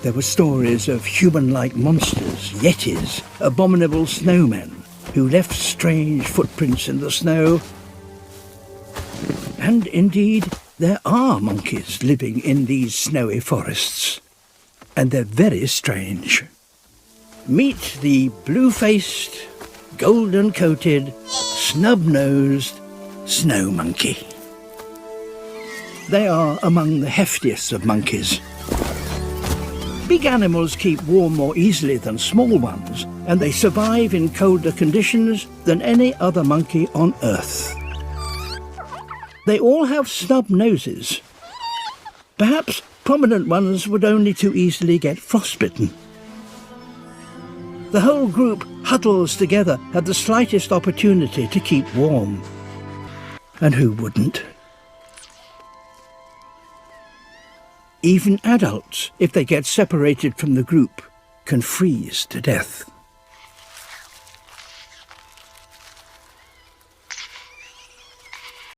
There were stories of human-like monsters, yetis, abominable snowmen, who left strange footprints in the snow. And indeed, there are monkeys living in these snowy forests. And they're very strange. Meet the blue-faced, golden-coated, snub-nosed snow monkey. They are among the heftiest of monkeys. Big animals keep warm more easily than small ones, and they survive in colder conditions than any other monkey on Earth. They all have snub noses. Perhaps prominent ones would only too easily get frostbitten. The whole group huddles together at the slightest opportunity to keep warm. And who wouldn't? Even adults, if they get separated from the group, can freeze to death.